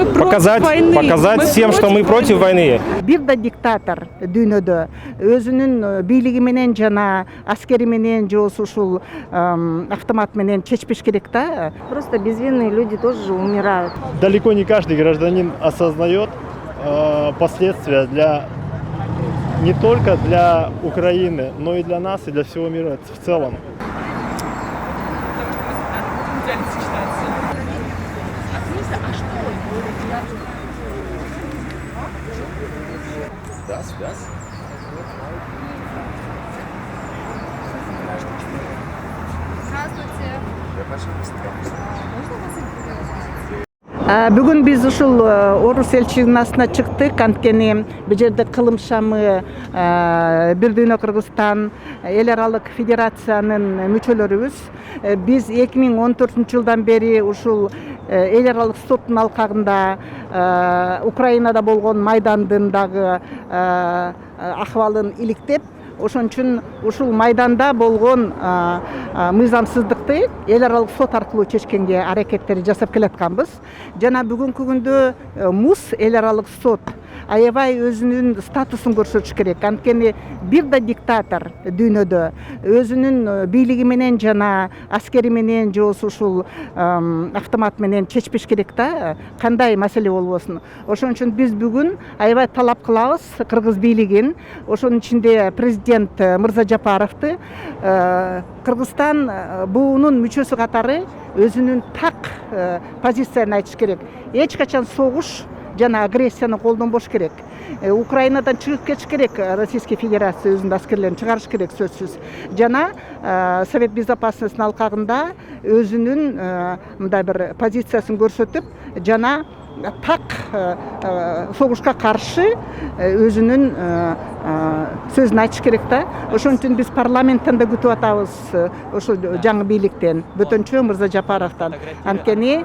Показать всем, что мы против войны. Бир да диктатор дүйнөдө өзүнүн бийлиги менен жана аскери менен же ушул автомат менен чечпеш керек да. Просто безвинные люди тоже умирают. Далеко не каждый гражданин осознает последствия не только для Украины, но и для нас, и для всего мира в целом. Бүгүн биз ушул орус элчилигинин астына чыктык, анткени бул жерде кылым шамы Бир Дүйнө Кыргызстан эл аралык федерациянын мүчөлөрүбүз. Биз 2014-жылдан бери ушул эл аралык соттун алкагында Украинада болгон Майдандын дагы акыбалын иликтеп, ошон үчүн ушул Майданда болгон мыйзамсыздыкты эл аралык сот аркылуу чечкенге аракеттер жасап келатканбыз. Жана бүгүнкү күндө МУС эл аралык сот аябай өзүнүн статусун көрсөтүш керек. Анткени бир да диктатор дүйнөдө өзүнүн бийлиги менен жана аскери менен же ушул автомат менен чечпеш керек да, кандай маселе болбосун. Ошон үчүн биз бүгүн аябай талап кылабыз кыргыз бийлигин, ошонун ичинде президент Мырзажапаровду Кыргызстан буунун мүчөсү катары өзүнүн так позициясын айтыш керек. Эч качан согуш жана агрессияны колдонбош керек. Украинадан чыгып кетиш керек, Российский Федерация өзүнүн аскерлерин чыгарыш керек сөзсүз. Жана Совет Безопасностьтун алкагында өзүнүн мындай бир позициясын көрсөтүп, жана так согушка каршы өзүнүн сөзүн айтыш керек да. Ошон үчүн биз парламенттен да күтүп атабыз ошо жаңы бийликтен, бөтөнчө Мырзажапаровдон. Анткени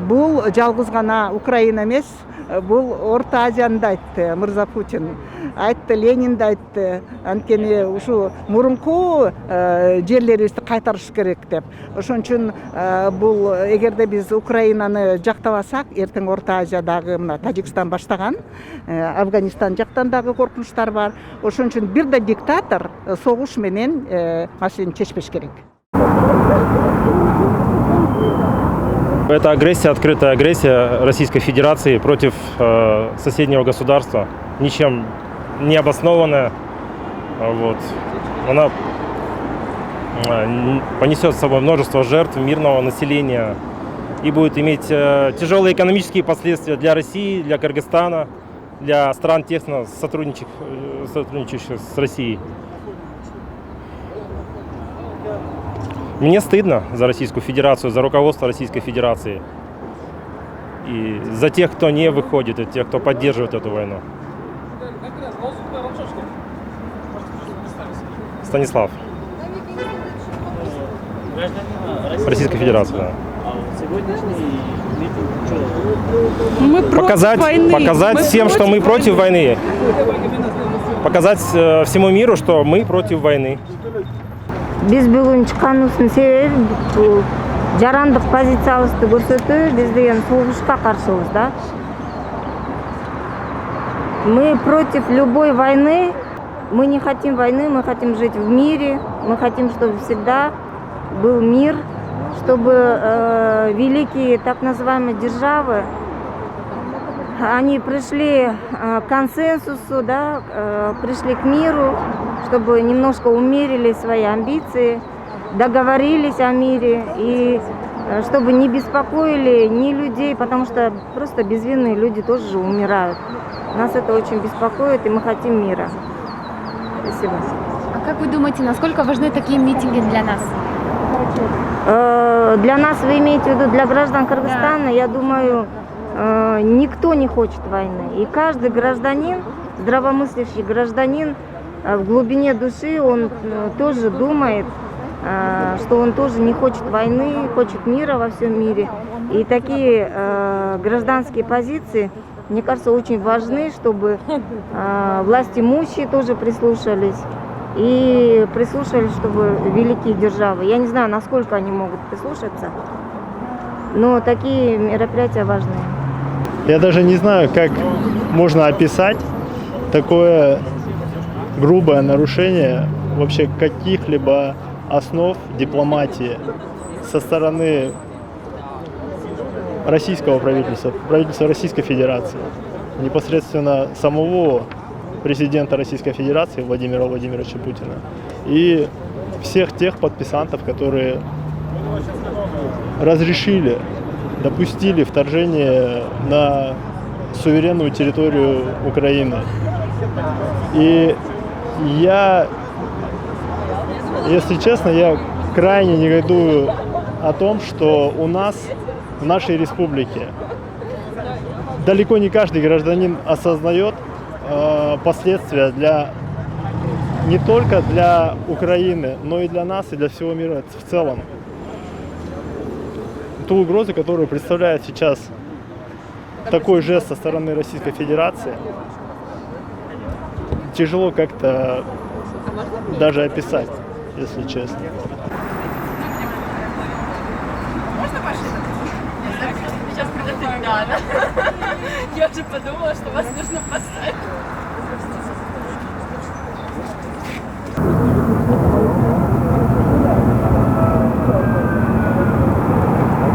бул жалгыз гана Украина эмес, бул Орто Азияны да айтты Мырза Путин. Айтты, Ленин да айтты. Анткени ушу мурунку жерлерибизди кайтарыш керек деп. Ошон үчүн бул эгерде биз Украинаны жактабасак, эртең Орто Азиядагы мына Тажикстан баштаган, Афганистан жактан дагы коркунучтар бар. Ошон үчүн бир да диктатор согуш менен маселени чечпеш керек. Это агрессия, открытая агрессия Российской Федерации против соседнего государства, ничем не обоснованная. Вот. Она понесет с собой множество жертв мирного населения и будет иметь тяжелые экономические последствия для России, для Кыргызстана, для стран, тесно сотрудничающих с Россией. Мне стыдно за Российскую Федерацию, за руководство Российской Федерации и за тех, кто не выходит, и тех, кто поддерживает эту войну. Станислав. Российская Федерация, да. Показать всем, что мы против войны. Показать всему миру, что мы против войны. Биз бүгүн чыкканыбыздын себеби бул жарандык позициябызды көрсөтүү, биз деген согушка каршыбыз да. Мы против любой войны. Мы не хотим войны, мы хотим жить в мире, мы хотим, чтобы всегда был мир, чтобы великие так называемые державы, они пришли к консенсусу, да, пришли к миру, чтобы немножко умерили свои амбиции, договорились о мире и чтобы не беспокоили ни людей, потому что просто безвинные люди тоже умирают. Нас это очень беспокоит, и мы хотим мира. Спасибо. А как вы думаете, насколько важны такие митинги для нас? Для нас, вы имеете в виду, для граждан Кыргызстана, да. Я думаю, никто не хочет войны. И каждый гражданин, здравомыслящий гражданин, в глубине души он тоже думает, что он тоже не хочет войны, хочет мира во всем мире. И такие гражданские позиции, мне кажется, очень важны, чтобы власть имущие тоже прислушались. И прислушались, чтобы великие державы. Я не знаю, насколько они могут прислушаться, но такие мероприятия важны. Я даже не знаю, как можно описать такое грубое нарушение вообще каких-либо основ дипломатии со стороны российского правительства, правительства Российской Федерации, непосредственно самого президента Российской Федерации Владимира Владимировича Путина и всех тех подписантов, которые разрешили, допустили вторжение на суверенную территорию Украины. И я, если честно, я крайне негодую о том, что у нас, в нашей республике, далеко не каждый гражданин осознает последствия не только для Украины, но и для нас, и для всего мира в целом. Ту угрозу, которую представляет сейчас такой жест со стороны Российской Федерации, тяжело как-то даже описать, если честно. Можно машину? Сейчас придет Ильдана. Я уже подумала, что вас нужно поставить.